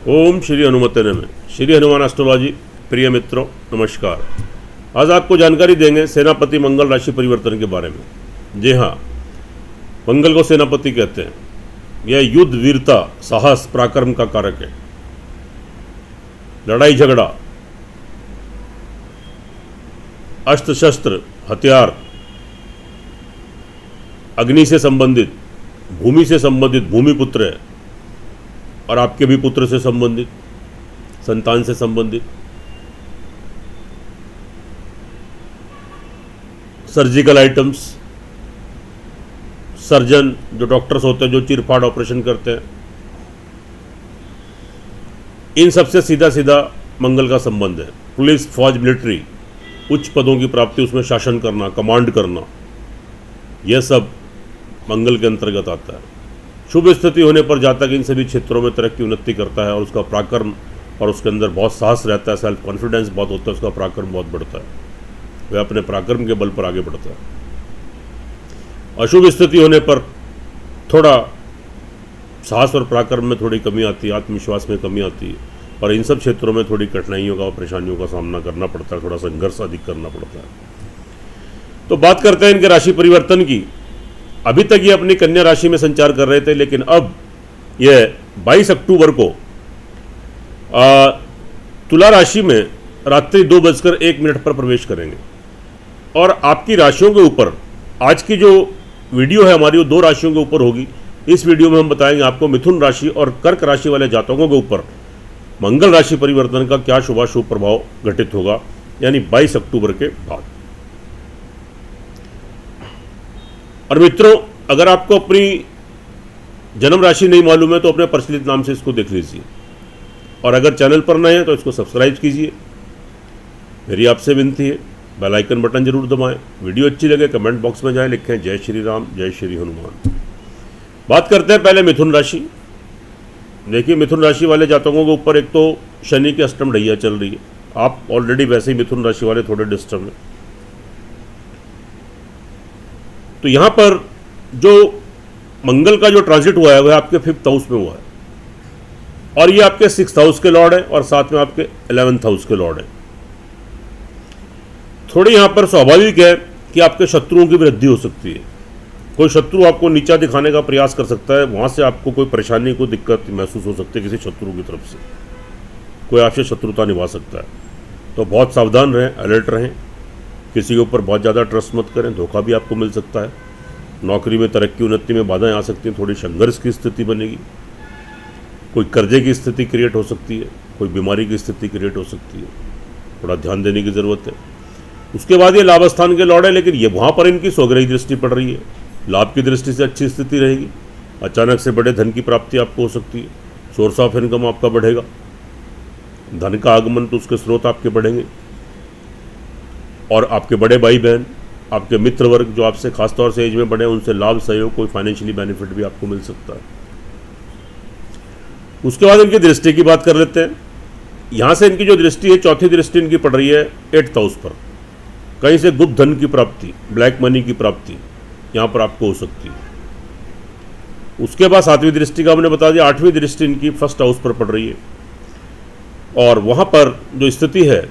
ओम श्री हनुमते नमः। श्री हनुमान एस्ट्रोलॉजी प्रिय मित्रों नमस्कार। आज आपको जानकारी देंगे सेनापति मंगल राशि परिवर्तन के बारे में। जी हाँ, मंगल को सेनापति कहते हैं। यह युद्ध, वीरता, साहस, पराक्रम का कारक है। लड़ाई झगड़ा, अस्त्र शस्त्र, हथियार, अग्नि से संबंधित, भूमि से संबंधित, भूमिपुत्र है, और आपके भी पुत्र से संबंधित, संतान से संबंधित, सर्जिकल आइटम्स, सर्जन जो डॉक्टर्स होते हैं, जो चीरफाड़ ऑपरेशन करते हैं, इन सबसे सीधा सीधा मंगल का संबंध है। पुलिस, फौज, मिलिट्री, उच्च पदों की प्राप्ति, उसमें शासन करना, कमांड करना, यह सब मंगल के अंतर्गत आता है। शुभ स्थिति होने पर जातक इन सभी क्षेत्रों में तरक्की उन्नति करता है और उसका पराक्रम और उसके अंदर बहुत साहस रहता है, सेल्फ कॉन्फिडेंस बहुत होता है, उसका पराक्रम बहुत बढ़ता है, वह अपने पराक्रम के बल पर आगे बढ़ता है। अशुभ स्थिति होने पर थोड़ा साहस और पराक्रम में थोड़ी कमी आती है, आत्मविश्वास में कमी आती है, और इन सब क्षेत्रों में थोड़ी कठिनाइयों का और परेशानियों का सामना करना पड़ता है, थोड़ा संघर्ष अधिक करना पड़ता है। तो बात करते हैं इनके राशि परिवर्तन की। अभी तक ये अपनी कन्या राशि में संचार कर रहे थे, लेकिन अब यह 22 अक्टूबर को तुला राशि में रात्रि 2:01 पर प्रवेश करेंगे। और आपकी राशियों के ऊपर आज की जो वीडियो है हमारी, वो 2 राशियों के ऊपर होगी। इस वीडियो में हम बताएंगे आपको मिथुन राशि और कर्क राशि वाले जातकों के ऊपर मंगल राशि परिवर्तन का क्या शुभाशुभ प्रभाव घटित होगा, यानी 22 अक्टूबर के बाद। और मित्रों, अगर आपको अपनी जन्म राशि नहीं मालूम है तो अपने प्रचलित नाम से इसको देख लीजिए, और अगर चैनल पर नए हैं तो इसको सब्सक्राइब कीजिए। मेरी आपसे विनती है, बेल आइकन बटन जरूर दबाएं। वीडियो अच्छी लगे कमेंट बॉक्स में जाएं, लिखें जय श्री राम, जय श्री हनुमान। बात करते हैं पहले मिथुन राशि। देखिए, मिथुन राशि वाले जातकों के ऊपर एक तो शनि की अष्टम ढैया चल रही है। आप ऑलरेडी वैसे ही मिथुन राशि वाले थोड़े डिस्टर्ब हैं। तो यहाँ पर जो मंगल का जो ट्रांजिट हुआ है वह आपके 5th हाउस में हुआ है, और ये आपके 6th हाउस के लॉर्ड है, और साथ में आपके 11th हाउस के लॉर्ड है। थोड़ी यहाँ पर स्वाभाविक है कि आपके शत्रुओं की वृद्धि हो सकती है। कोई शत्रु आपको नीचा दिखाने का प्रयास कर सकता है, वहाँ से आपको कोई परेशानी, कोई दिक्कत महसूस हो सकती है किसी शत्रु की तरफ से। कोई आपसे शत्रुता निभा सकता है, तो बहुत सावधान रहें, अलर्ट रहें। किसी के ऊपर बहुत ज़्यादा ट्रस्ट मत करें, धोखा भी आपको मिल सकता है। नौकरी में तरक्की उन्नति में बाधाएं आ सकती हैं, थोड़ी संघर्ष की स्थिति बनेगी, कोई कर्जे की स्थिति क्रिएट हो सकती है, कोई बीमारी की स्थिति क्रिएट हो सकती है, थोड़ा ध्यान देने की ज़रूरत है। उसके बाद ये लाभस्थान के लॉर्ड है, लेकिन ये वहाँ पर इनकी स्वग्रही दृष्टि पड़ रही है। लाभ की दृष्टि से अच्छी स्थिति रहेगी। अचानक से बड़े धन की प्राप्ति आपको हो सकती है। सोर्स ऑफ इनकम आपका बढ़ेगा, धन का आगमन, तो उसके स्रोत आपके बढ़ेंगे। और आपके बड़े भाई बहन, आपके मित्र वर्ग जो आपसे खासतौर से एज में बड़े हैं, उनसे लाभ, सहयोग, कोई फाइनेंशियली बेनिफिट भी आपको मिल सकता है। उसके बाद इनकी दृष्टि की बात कर लेते हैं। यहाँ से इनकी जो दृष्टि है, 4थी दृष्टि इनकी पड़ रही है 8th हाउस पर। कहीं से गुप्त धन की प्राप्ति, ब्लैक मनी की प्राप्ति यहाँ पर आपको हो सकती है। उसके बाद 7वीं दृष्टि का हमने बता दिया। 8वीं दृष्टि इनकी 1st हाउस पर पड़ रही है, और वहाँ पर जो स्थिति है,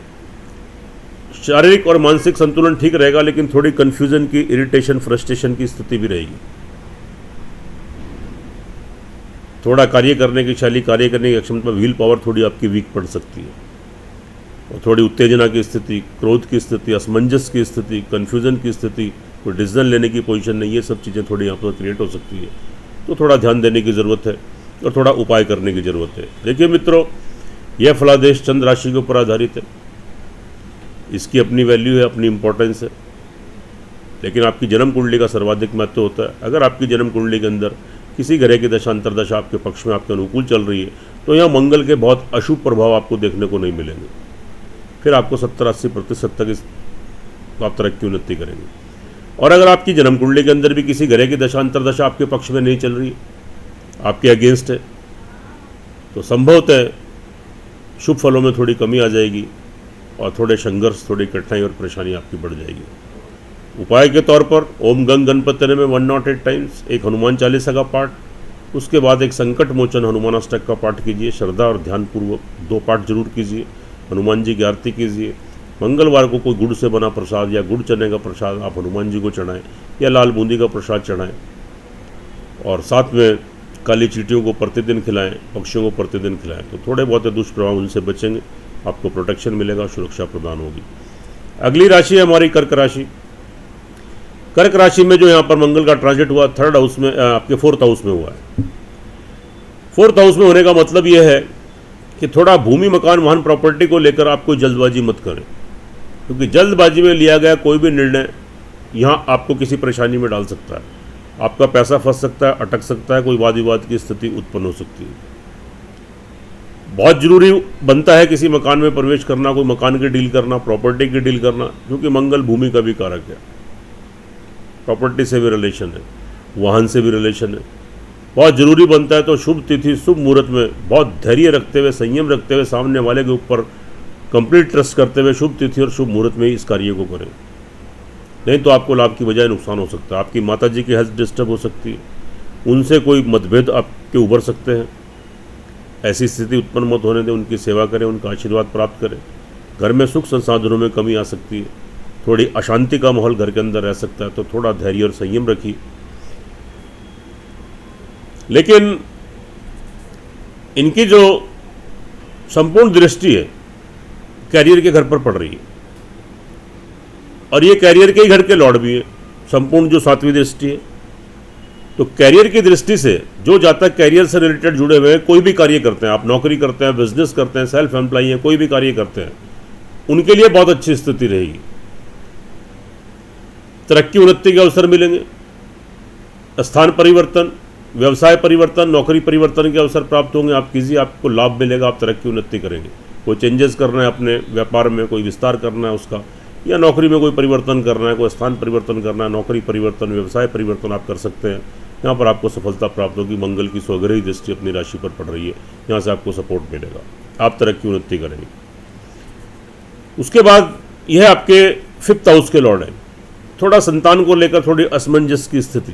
शारीरिक और मानसिक संतुलन ठीक रहेगा, लेकिन थोड़ी कंफ्यूजन की, इरिटेशन, फ्रस्ट्रेशन की स्थिति भी रहेगी। थोड़ा कार्य करने की शैली, कार्य करने की क्षमता, व्हील पावर थोड़ी आपकी वीक पड़ सकती है, और थोड़ी उत्तेजना की स्थिति, क्रोध की स्थिति, असमंजस की स्थिति, कंफ्यूजन की स्थिति, कोई डिसीजन लेने की पोजीशन नहीं, ये सब चीज़ें थोड़ी यहाँ पर क्रिएट हो सकती है। तो थोड़ा ध्यान देने की ज़रूरत है और थोड़ा उपाय करने की ज़रूरत है। देखिए मित्रों, यह फलादेश चंद्र राशि के ऊपर आधारित है। इसकी अपनी वैल्यू है, अपनी इंपॉर्टेंस है, लेकिन आपकी जन्म कुंडली का सर्वाधिक महत्व होता है। अगर आपकी जन्म कुंडली के अंदर किसी ग्रह की दशा अंतर्दशा आपके पक्ष में, आपके अनुकूल चल रही है, तो यहाँ मंगल के बहुत अशुभ प्रभाव आपको देखने को नहीं मिलेंगे। फिर आपको 70-80% तक आप तरक्की उन्नति करेंगे। और अगर आपकी जन्म कुंडली के अंदर भी किसी ग्रह की दशा अंतर्दशा आपके पक्ष में नहीं चल रही है, आपके अगेंस्ट है, तो संभवतः शुभ फलों में थोड़ी कमी आ जाएगी, और थोड़े संघर्ष, थोड़ी कठिनाई और परेशानी आपकी बढ़ जाएगी। उपाय के तौर पर ओम गंग गणपति में 108 टाइम्स एक हनुमान चालीसा का पाठ, उसके बाद एक संकट मोचन हनुमान अष्टक का पाठ कीजिए, श्रद्धा और ध्यानपूर्वक 2 पाठ जरूर कीजिए, हनुमान जी की आरती कीजिए। मंगलवार को कोई गुड़ से बना प्रसाद या गुड़ चने का प्रसाद आप हनुमान जी को चढ़ाएं या लाल बूंदी का प्रसाद चढ़ाएं, और साथ में काली चींटियों को प्रतिदिन खिलाएं, पक्षियों को प्रतिदिन खिलाएं, तो थोड़े बहुत दुष्प्रभाव उनसे बचेंगे, आपको प्रोटेक्शन मिलेगा, सुरक्षा प्रदान होगी। अगली राशि है हमारी कर्क राशि। कर्क राशि में जो यहाँ पर मंगल का ट्रांजिट हुआ 3rd हाउस में, आपके 4th हाउस में हुआ है। 4th हाउस में होने का मतलब यह है कि थोड़ा भूमि मकान वाहन प्रॉपर्टी को लेकर आप कोई जल्दबाजी मत करें, क्योंकि जल्दबाजी में लिया गया कोई भी निर्णय यहाँ आपको किसी परेशानी में डाल सकता है। आपका पैसा फंस सकता है, अटक सकता है, कोई वाद विवाद की स्थिति उत्पन्न हो सकती है। बहुत जरूरी बनता है किसी मकान में प्रवेश करना, कोई मकान की डील करना, प्रॉपर्टी की डील करना, क्योंकि मंगल भूमि का भी कारक है, प्रॉपर्टी से भी रिलेशन है, वाहन से भी रिलेशन है। बहुत ज़रूरी बनता है तो शुभ तिथि शुभ मुहूर्त में बहुत धैर्य रखते हुए, संयम रखते हुए, सामने वाले के ऊपर कंप्लीट ट्रस्ट करते हुए शुभ तिथि और शुभ मुहूर्त में इस कार्य को करें, नहीं तो आपको लाभ की बजाय नुकसान हो सकता है। आपकी माता जी की हेल्थ डिस्टर्ब हो सकती है, उनसे कोई मतभेद आपके उभर सकते हैं। ऐसी स्थिति उत्पन्न मत होने दें, उनकी सेवा करें, उनका आशीर्वाद प्राप्त करें। घर में सुख संसाधनों में कमी आ सकती है, थोड़ी अशांति का माहौल घर के अंदर रह सकता है, तो थोड़ा धैर्य और संयम रखिए। लेकिन इनकी जो संपूर्ण दृष्टि है कैरियर के घर पर पड़ रही है, और ये कैरियर के ही घर के लॉर्ड भी है। संपूर्ण जो 7वीं दृष्टि है, तो कैरियर की दृष्टि से जो जातक कैरियर से रिलेटेड जुड़े हुए हैं, कोई भी कार्य करते हैं, आप नौकरी करते हैं, बिजनेस करते हैं, सेल्फ एम्प्लॉय हैं, कोई भी कार्य करते हैं, उनके लिए बहुत अच्छी स्थिति रहेगी। तरक्की उन्नति के अवसर मिलेंगे, स्थान परिवर्तन, व्यवसाय परिवर्तन, नौकरी परिवर्तन के अवसर प्राप्त होंगे। आप कीजिए, आपको लाभ मिलेगा, आप तरक्की उन्नति करेंगे। कोई चेंजेस करना है अपने व्यापार में, कोई विस्तार करना है उसका, या नौकरी में कोई परिवर्तन करना है, कोई स्थान परिवर्तन करना है, नौकरी परिवर्तन, व्यवसाय परिवर्तन आप कर सकते हैं। यहाँ पर आपको सफलता प्राप्त होगी। मंगल की स्वग्रही दृष्टि अपनी राशि पर पड़ रही है, यहाँ से आपको सपोर्ट मिलेगा, आप तरक्की उन्नति करेंगे। उसके बाद यह आपके 5th हाउस के लॉर्ड हैं। थोड़ा संतान को लेकर थोड़ी असमंजस की स्थिति,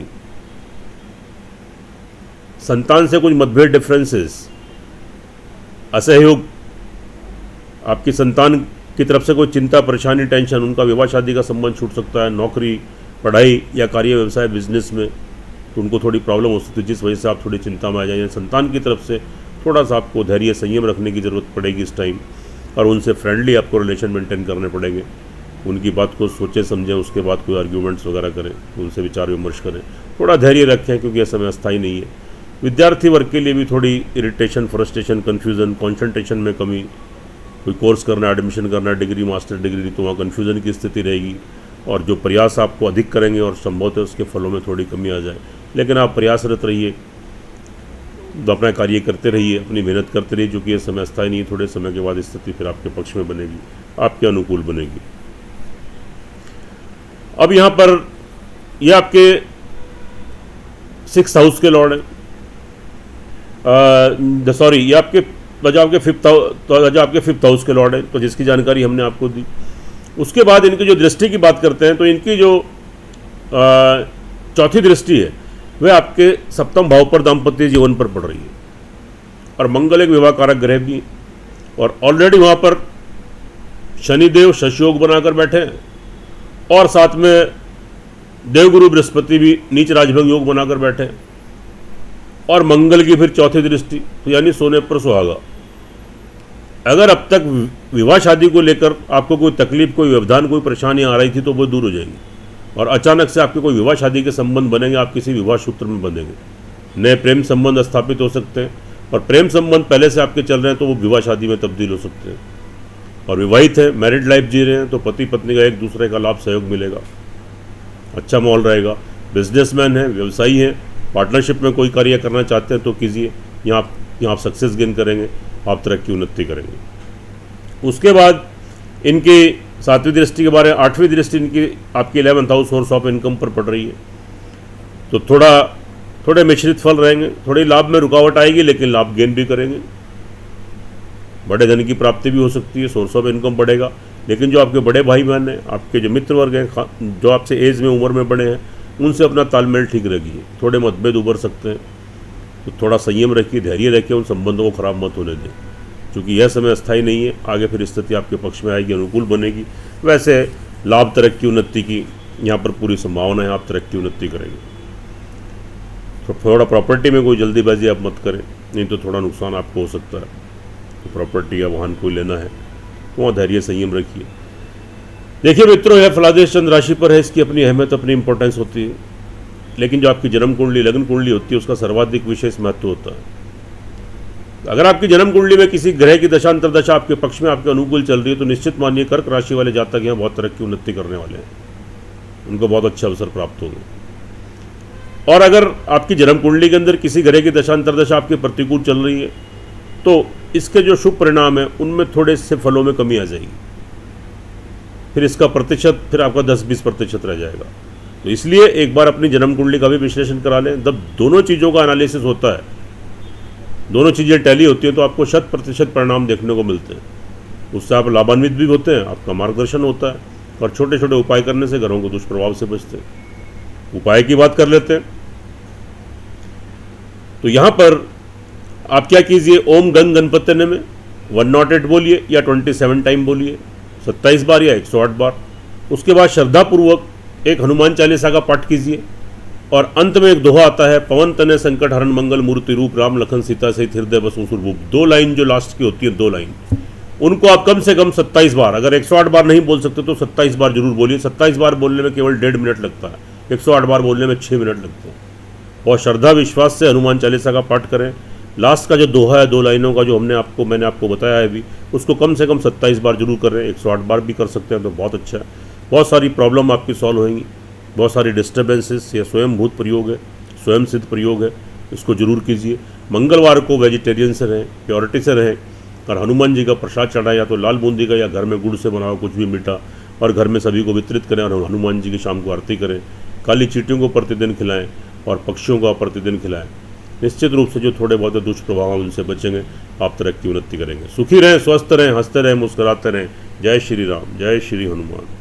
संतान से कुछ मतभेद, डिफरेंसेस, असहयोग, आपकी संतान की तरफ से कोई चिंता, परेशानी, टेंशन, उनका विवाह शादी का संबंध छूट सकता है। नौकरी, पढ़ाई या कार्य व्यवसाय बिजनेस में तो उनको थोड़ी प्रॉब्लम हो सकती है, जिस वजह से आप थोड़ी चिंता में आ जाएंगे। संतान की तरफ से थोड़ा सा आपको धैर्य संयम रखने की ज़रूरत पड़ेगी इस टाइम, और उनसे फ्रेंडली आपको रिलेशन मेंटेन करने पड़ेंगे। उनकी बात को सोचें समझें, उसके बाद कोई आर्ग्यूमेंट्स वगैरह करें, उनसे विचार विमर्श करें, थोड़ा धैर्य रखें, क्योंकि यह समय अस्थायी नहीं है। विद्यार्थी वर्ग के लिए भी थोड़ी इरिटेशन, फ्रस्ट्रेशन, कन्फ्यूज़न, कॉन्सेंट्रेशन में कमी, कोई कोर्स करना, एडमिशन करना, डिग्री, मास्टर डिग्री, तो वहाँ कन्फ्यूज़न की स्थिति रहेगी, और जो प्रयास आपको अधिक करेंगे और संभवतः है उसके फलों में थोड़ी कमी आ जाए। लेकिन आप प्रयासरत रहिए, अपना कार्य करते रहिए, अपनी मेहनत करते रहिए, जो कि यह समय अस्थायी नहीं है। थोड़े समय के बाद स्थिति फिर आपके पक्ष में बनेगी, आपके अनुकूल बनेगी। अब यहाँ पर यह आपके 6th हाउस के लॉर्ड हैं, सॉरी, ये आपके वजह आपके 5th हाउस के लॉर्ड हैं, तो जिसकी जानकारी हमने आपको दी। उसके बाद इनकी जो दृष्टि की बात करते हैं, तो इनकी जो 4थी दृष्टि है वह आपके 7वें भाव पर, दाम्पत्य जीवन पर पड़ रही है, और मंगल एक विवाह कारक ग्रह भी, और ऑलरेडी वहाँ पर शनिदेव शशयोग बनाकर बैठे हैं, और साथ में देवगुरु बृहस्पति भी नीच राजभंग योग बनाकर बैठे हैं, और मंगल की फिर 4थी दृष्टि, तो यानी सोने पर सुहागा। अगर अब तक विवाह शादी को लेकर आपको कोई तकलीफ, कोई व्यवधान, कोई परेशानी आ रही थी, तो वो दूर हो जाएगी, और अचानक से आपके कोई विवाह शादी के संबंध बनेंगे, आप किसी विवाह सूत्र में बंधेंगे, नए प्रेम संबंध स्थापित हो सकते हैं, और प्रेम संबंध पहले से आपके चल रहे हैं तो वो विवाह शादी में तब्दील हो सकते हैं। और विवाहित है, मैरिड लाइफ जी रहे हैं, तो पति पत्नी का एक दूसरे का लाभ सहयोग मिलेगा, अच्छा माहौल रहेगा। बिजनेसमैन है, व्यवसायी है, पार्टनरशिप में कोई कार्य करना चाहते हैं तो कीजिए, यहाँ आप सक्सेस गेन करेंगे, आप तरक्की उन्नति करेंगे। उसके बाद इनकी 7वीं दृष्टि के बारे में 8वीं दृष्टि इनकी आपकी 11th house source of income पर पड़ रही है, तो थोड़े मिश्रित फल रहेंगे, थोड़ी लाभ में रुकावट आएगी, लेकिन लाभ गेन भी करेंगे, बड़े धन की प्राप्ति भी हो सकती है, सोर्स ऑफ इनकम बढ़ेगा। लेकिन जो आपके बड़े भाई बहन हैं, आपके जो मित्र वर्ग हैं, जो आपसे एज में, उम्र में बड़े हैं, उनसे अपना तालमेल ठीक रखिए, थोड़े मतभेद उभर सकते हैं, तो थोड़ा संयम रखिए, धैर्य रखिए, उन संबंधों को खराब मत होने दें, क्योंकि यह समय अस्थायी नहीं है। आगे फिर स्थिति आपके पक्ष में आएगी, अनुकूल बनेगी। वैसे लाभ, तरक्की, उन्नति की यहाँ पर पूरी संभावना है, आप तरक्की उन्नति करेंगे। तो थोड़ा प्रॉपर्टी में कोई जल्दीबाजी आप मत करें, नहीं तो थोड़ा नुकसान आपको हो सकता है। तो प्रॉपर्टी या वाहन कोई लेना है तो वहाँ धैर्य संयम रखिए। देखिए मित्रों, यह फलादेश चंद्र राशि पर है, इसकी अपनी अहमियत, अपनी इंपॉर्टेंस होती है, लेकिन जो आपकी जन्म कुंडली, लग्न कुंडली होती है, उसका सर्वाधिक विशेष महत्व होता है। अगर आपकी जन्म कुंडली में किसी ग्रह की दशा अंतर्दशा आपके पक्ष में, आपके अनुकूल चल रही है, तो निश्चित मानिए कर्क राशि वाले जातक यहाँ बहुत तरक्की उन्नति करने वाले हैं, उनको बहुत अच्छे अवसर प्राप्त होंगे। और अगर आपकी जन्म कुंडली के अंदर किसी ग्रह की दशा अंतर्दशा आपके प्रतिकूल चल रही है, तो इसके जो शुभ परिणाम है उनमें थोड़े से फलों में कमी आ जाएगी, फिर इसका प्रतिशत फिर आपका 10-20% रह जाएगा। तो इसलिए एक बार अपनी जन्म कुंडली का भी विश्लेषण करा लें। जब दोनों चीज़ों का एनालिसिस होता है, दोनों चीज़ें टैली होती हैं, तो आपको 100% परिणाम देखने को मिलते हैं। उससे आप लाभान्वित भी होते हैं, आपका मार्गदर्शन होता है, और छोटे छोटे उपाय करने से घरों को दुष्प्रभाव से बचते हैं। उपाय की बात कर लेते हैं। तो यहाँ पर आप क्या कीजिए, ओम गंग गणपति में 108 बोलिए या 27 टाइम बोलिए, 27 बार या 108 बार। उसके बाद श्रद्धापूर्वक एक हनुमान चालीसा का पाठ कीजिए, और अंत में एक दोहा आता है, पवन तनय संकट हरण मंगल मूर्ति रूप राम लखन सीता सहित हृदय बसु सुरभूप। 2 लाइन जो लास्ट की होती है, 2 लाइन, उनको आप कम से कम 27 बार, अगर 108 बार नहीं बोल सकते तो 27 बार जरूर बोलिए। 27 बार बोलने में केवल 1.5 मिनट लगता है, 108 बार बोलने में 6 मिनट लगते हैं। और श्रद्धा विश्वास से हनुमान चालीसा का पाठ करें। लास्ट का जो दोहा है 2 लाइनों का, जो मैंने आपको बताया है अभी, उसको कम से कम 27 बार जरूर करें। 108 बार भी कर सकते हैं तो बहुत अच्छा है। बहुत सारी प्रॉब्लम आपकी सॉल्व होंगी, बहुत सारी डिस्टर्बेंसेस, या स्वयंभूत प्रयोग है, स्वयं सिद्ध प्रयोग है, इसको जरूर कीजिए। मंगलवार को वेजिटेरियन से रहें, प्योरिटी से रहें, और हनुमान जी का प्रसाद चढ़ाएं, या तो लाल बूंदी का या घर में गुड़ से बनाओ कुछ भी मीठा, और घर में सभी को वितरित करें, और हनुमान जी की शाम को आरती करें। काली चींटियों को प्रतिदिन खिलाएं और पक्षियों को प्रतिदिन खिलाएं। निश्चित रूप से जो थोड़े बहुत दुष्प्रभाव हैं उनसे बचेंगे, आप तरक्की उन्नति करेंगे। सुखी रहें, स्वस्थ रहें, हंसते रहें, मुस्कुराते रहें। जय श्री राम, जय श्री हनुमान।